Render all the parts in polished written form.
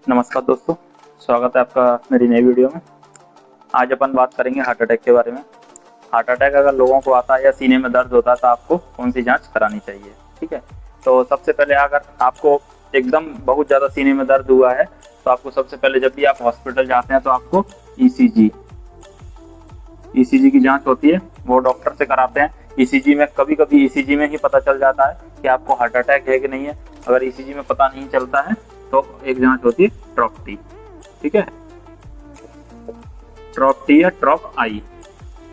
नमस्कार दोस्तों, स्वागत है आपका मेरी नई वीडियो में। आज अपन बात करेंगे हार्ट अटैक के बारे में। हार्ट अटैक अगर लोगों को आता है या सीने में दर्द होता है तो आपको कौन सी जांच करानी चाहिए, ठीक है। तो सबसे पहले अगर आपको एकदम बहुत ज़्यादा सीने में दर्द हुआ है तो आपको सबसे पहले जब भी आप हॉस्पिटल जाते हैं तो आपको ईसीजी की जांच होती है, वो डॉक्टर से कराते हैं। ईसीजी में कभी कभी ईसीजी में ही पता चल जाता है कि आपको हार्ट अटैक है कि नहीं है। अगर ईसीजी में पता नहीं चलता है तो एक जांच होती है ट्रॉप टी, ठीक है। ट्रॉप टी या ट्रॉप आई,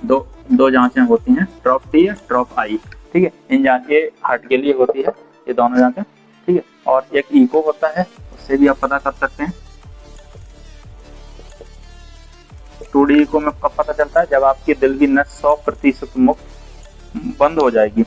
दो दो जांचें होती हैं, ट्रॉप टी या ट्रॉप आई, ठीक है। इन जांच ये हार्ट के लिए होती है, ये दोनों जांचें, ठीक है। और एक इको होता है, उससे भी आप पता कर सकते हैं। 2D इको में कब पता चलता है? जब आपकी दिल की नस 100% मुक्त बंद हो जाएगी,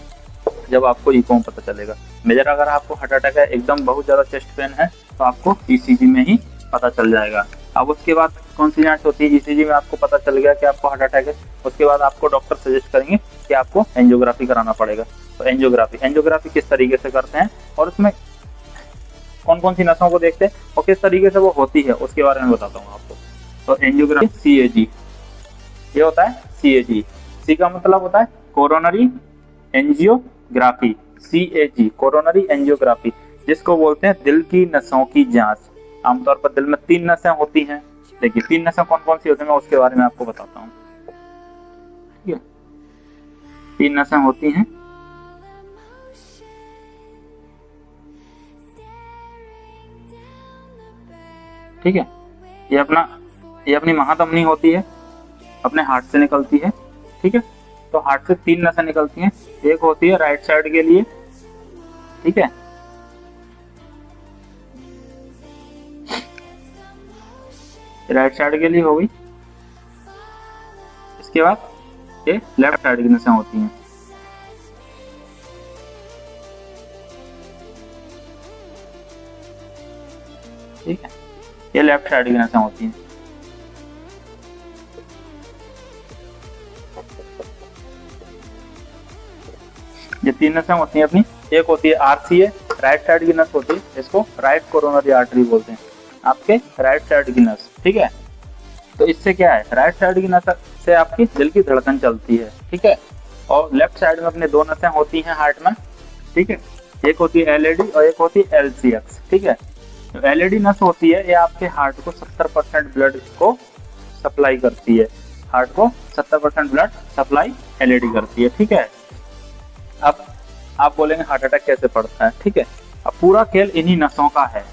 जब आपको इको में पता चलेगा। मेजर अगर आपको हार्ट अटैक है, एकदम बहुत ज्यादा चेस्ट पेन है, तो आपको ईसीजी में ही पता चल जाएगा। अब उसके बाद कौन सी जांच होती है? ईसीजी में आपको पता चल गया कि आपको हार्ट अटैक है, उसके बाद आपको डॉक्टर सजेस्ट करेंगे कि आपको एंजियोग्राफी कराना पड़ेगा। तो एंजियोग्राफी किस तरीके से करते हैं और उसमें कौन कौन सी नसों को देखते हैं और किस तरीके से वो होती है, उसके बारे में बताता हूँ आपको। तो एंजियोग्राफी सीएजी, ये होता है सीएजी। सी का मतलब होता है coronary angiography, CAG coronary angiography, जिसको बोलते हैं दिल की नसों की जांच। आमतौर पर दिल में 3 नसें होती हैं। देखिए 3 नसें कौन कौन सी होती हैं, मैं उसके बारे में आपको बताता हूँ, ठीक है। 3 नसें होती हैं, ठीक है। ये अपनी महाधमनी होती है, अपने हार्ट से निकलती है, ठीक है। तो हार्ट से 3 नसें निकलती हैं। एक होती है राइट साइड के लिए, ठीक है, राइट साइड के लिए हो गई। इसके बाद ये लेफ्ट साइड की नसें होती हैं, ठीक है। ये लेफ्ट साइड की नसें होती हैं। ये 3 नसें होती हैं अपनी। एक होती है आरसीए, राइट साइड की नस होती है, इसको राइट कोरोनरी आर्टरी बोलते हैं, आपके राइट साइड की नस, ठीक है। तो इससे क्या है, राइट साइड की नस से आपकी दिल की धड़कन चलती है, ठीक है। और लेफ्ट साइड में अपने 2 नसें होती हैं हार्ट में, ठीक है। एक होती है एलएडी और एक होती है एलसीएक्स, ठीक है। जो एलएडी नस होती है ये आपके हार्ट को 70% ब्लड को सप्लाई करती है, हार्ट को 70% ब्लड सप्लाई एलएडी करती है, ठीक है। अब आप बोलेंगे हार्ट अटैक कैसे पड़ता है, ठीक है। अब पूरा खेल इन्हीं नसों का है।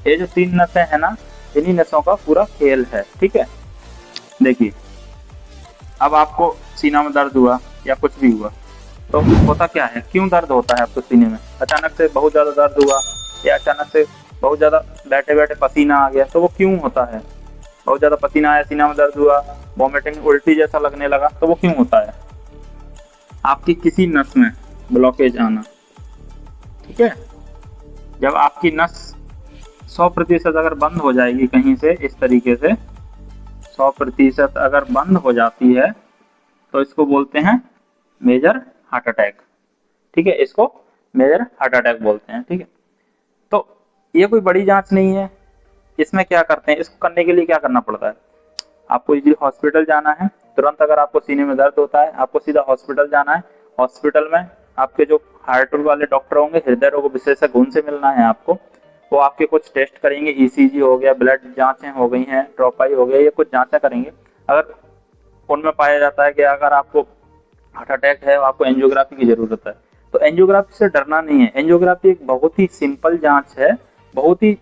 ये जो 3 नसें हैं ना, इन्हीं नसों का पूरा खेल है, ठीक है। देखिए अब आपको सीना में दर्द हुआ या कुछ भी हुआ तो होता क्या है, क्यों दर्द होता है आपको सीने में? अचानक से बहुत ज्यादा दर्द हुआ या अचानक से बहुत ज्यादा बैठे बैठे पसीना आ गया, तो वो क्यों होता है? बहुत ज्यादा पसीना आया, सीना में दर्द हुआ, वॉमिटिंग उल्टी जैसा लगने लगा, तो वो क्यों होता है? आपकी किसी नस में ब्लॉकेज आना, ठीक है। जब आपकी नस 100% अगर बंद हो जाएगी कहीं से, इस तरीके से 100% अगर बंद हो जाती है तो इसको बोलते हैं मेजर हार्ट अटैक, ठीक है। इसको मेजर हार्ट अटैक बोलते हैं, ठीक है। तो ये कोई बड़ी जांच नहीं है। इसमें क्या करते हैं, इसको करने के लिए क्या करना पड़ता है? आपको इजीली हॉस्पिटल जाना है, तुरंत अगर आपको सीने में दर्द होता है आपको सीधा हॉस्पिटल जाना है। हॉस्पिटल में आपके जो हार्ट वाले डॉक्टर होंगे, हृदय रोग विशेषज्ञ, उनसे मिलना है आपको। वो आपके कुछ टेस्ट करेंगे, ईसीजी हो गया, ब्लड जांचें हो गई हैं, ट्रोपाई हो गया, ये कुछ जांचें करेंगे। अगर उनमें पाया जाता है कि अगर आपको हार्ट अटैक है, आपको एंजियोग्राफी की जरूरत है, तो एंजियोग्राफी से डरना नहीं है। एंजियोग्राफी एक बहुत ही सिंपल जांच है, बहुत ही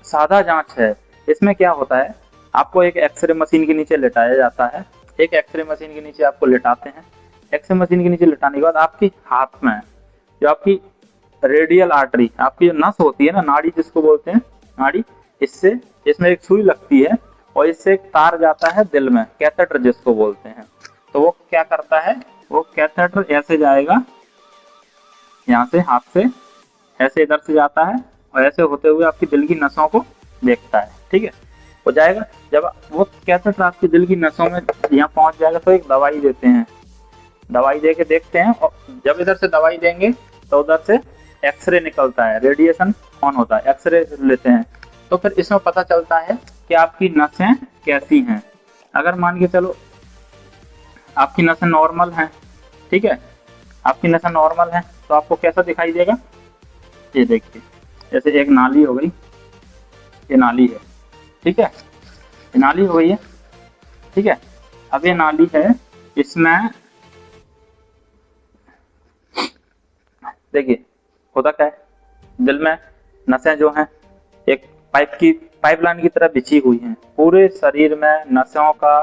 सादा जांच है। इसमें क्या होता है, आपको एक एक्सरे मशीन के नीचे लेटाया जाता है, एक एक्सरे मशीन के नीचे आपको लेटाते हैं। एक्सरे मशीन के नीचे लेटाने के बाद आपके हाथ में जो आपकी रेडियल आर्टरी, आपकी जो नस होती है ना, नाड़ी जिसको बोलते हैं, नाड़ी, इससे इसमें एक सुई लगती है और इससे एक तार जाता है दिल में, कैथेटर जिसको बोलते हैं। तो वो क्या करता है, वो कैथेटर ऐसे जाएगा, यहाँ से हाथ से ऐसे इधर से जाता है और ऐसे होते हुए आपकी दिल की नसों को देखता है, ठीक है। हो जाएगा, जब वो कैथेटर आपकी दिल की नसों में यहाँ पहुंच जाएगा तो एक दवाई देते हैं, दवाई दे के देखते हैं, और जब इधर से दवाई देंगे तो उधर से एक्सरे निकलता है, रेडिएशन ऑन होता है, एक्सरे लेते हैं। तो फिर इसमें पता चलता है कि आपकी नसें कैसी हैं। अगर मान के चलो आपकी नसें नॉर्मल हैं, ठीक है, आपकी नसें नॉर्मल हैं, तो आपको कैसा दिखाई देगा, ये देखिए, जैसे एक नाली हो गई, ये नाली है, ठीक है, ये नाली हो गई है, ठीक है। अब ये नाली है, इसमें देखिए होता क्या है, दिल में नसें जो हैं एक पाइपलाइन की तरह बिछी हुई हैं, पूरे शरीर में नसों का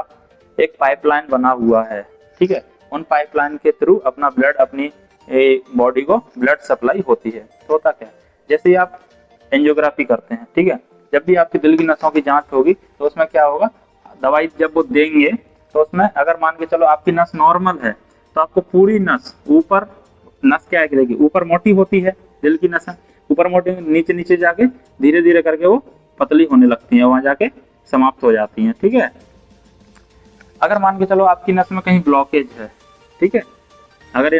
एक पाइपलाइन बना हुआ है, ठीक है। उन पाइपलाइन के थ्रू अपना ब्लड अपनी बॉडी को ब्लड सप्लाई होती है। तो होता क्या है, जैसे ही आप एंजियोग्राफी करते हैं, ठीक है, जब भी आपकी दिल की नसों की जांच होगी तो उसमें क्या होगा, दवाई जब वो देंगे तो उसमें अगर मान के चलो आपकी नस नॉर्मल है तो आपको पूरी नस ऊपर, नस क्या है देखिए ऊपर मोटी होती है, दिल की नसें ऊपर मोटी, नीचे नीचे जाके धीरे धीरे करके वो पतली होने लगती हैं, वहां जाके समाप्त हो जाती हैं, ठीक है। अगर मान के चलो आपकी नस में कहीं ब्लॉकेज है, ठीक है, अगर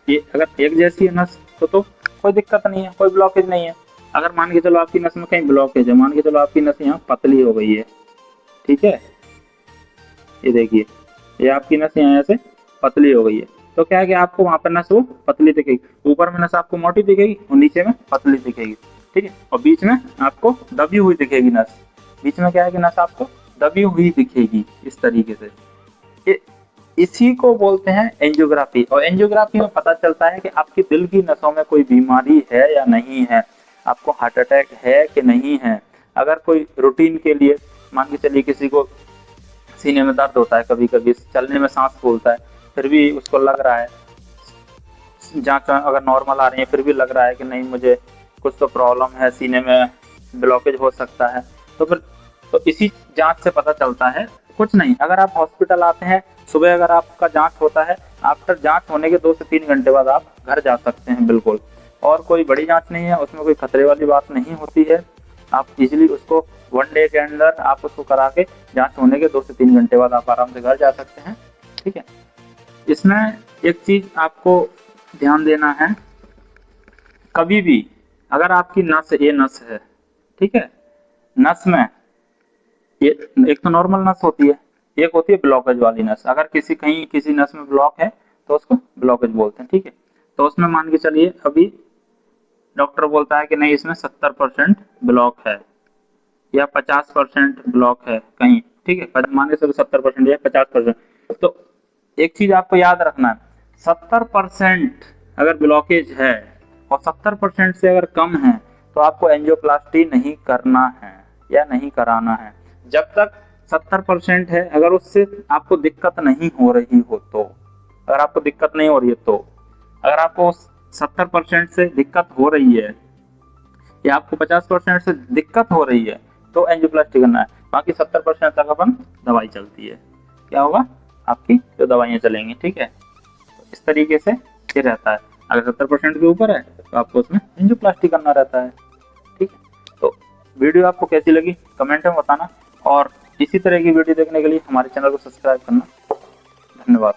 ये अगर एक जैसी है नस तो कोई दिक्कत नहीं है, कोई ब्लॉकेज नहीं है। अगर मान के चलो आपकी नस में कहीं ब्लॉकेज है, मान के चलो आपकी नस यहाँ पतली हो गई है, ठीक है, ये देखिए ये आपकी नस यहाँ से पतली हो गई है, तो क्या है कि आपको वहां पर नस वो पतली दिखेगी, ऊपर में नस आपको मोटी दिखेगी और नीचे में पतली दिखेगी, ठीक है, और बीच में आपको दबी हुई दिखेगी नस, बीच में क्या है कि नस आपको दबी हुई दिखेगी इस तरीके से। इसी को बोलते हैं एंजियोग्राफी। और एंजियोग्राफी में पता चलता है कि आपकी दिल की नसों में कोई बीमारी है या नहीं है, आपको हार्ट अटैक है कि नहीं है। अगर कोई रूटीन के लिए मान के चलिए किसी को सीने में दर्द होता है, कभी कभी चलने में सांस फूलता है, फिर भी उसको लग रहा है, जांच अगर नॉर्मल आ रही है फिर भी लग रहा है कि नहीं मुझे कुछ तो प्रॉब्लम है, सीने में ब्लॉकेज हो सकता है, तो फिर तो इसी जांच से पता चलता है। कुछ नहीं, अगर आप हॉस्पिटल आते हैं सुबह, अगर आपका जांच होता है, आफ्टर जांच होने के 2 से 3 घंटे बाद आप घर जा सकते हैं बिल्कुल, और कोई बड़ी जांच नहीं है, उसमें कोई खतरे वाली बात नहीं होती है। आप इजीली उसको 1 डे के अंदर आप उसको करा के जांच होने के 2 से 3 घंटे बाद आप आराम से घर जा सकते हैं, ठीक है। इसमें एक चीज आपको ध्यान देना है, कभी भी अगर आपकी नस, ये नस है, ठीक है, नस में ये एक तो नॉर्मल नस होती है, एक होती है ब्लॉकेज वाली नस। अगर किसी नस में ब्लॉक है तो उसको ब्लॉकेज बोलते हैं, ठीक है। तो उसमें मान के चलिए अभी डॉक्टर बोलता है कि नहीं इसमें 70% ब्लॉक है या 50% ब्लॉक है कहीं, ठीक है, मान के चलो 70% या 50%। तो एक चीज आपको याद रखना है, 70% अगर ब्लॉकेज है और 70% से अगर कम है तो आपको एंजियोप्लास्टी नहीं करना है या नहीं कराना है। जब तक 70% है, अगर उससे आपको दिक्कत नहीं हो रही हो तो, अगर आपको दिक्कत नहीं हो रही है तो, अगर आपको 70% से दिक्कत हो रही है या आपको 50% से दिक्कत हो रही है तो एंजियोप्लास्टी करना है। बाकी 70% तक अपन दवाई चलती है, क्या होगा आपकी जो दवाइयाँ चलेंगी, ठीक है। तो इस तरीके से ये रहता है, अगर 70% के ऊपर है तो आपको उसमें एंजियोप्लास्टी करना रहता है, ठीक है। तो वीडियो आपको कैसी लगी कमेंट में बताना, और इसी तरह की वीडियो देखने के लिए हमारे चैनल को सब्सक्राइब करना। धन्यवाद।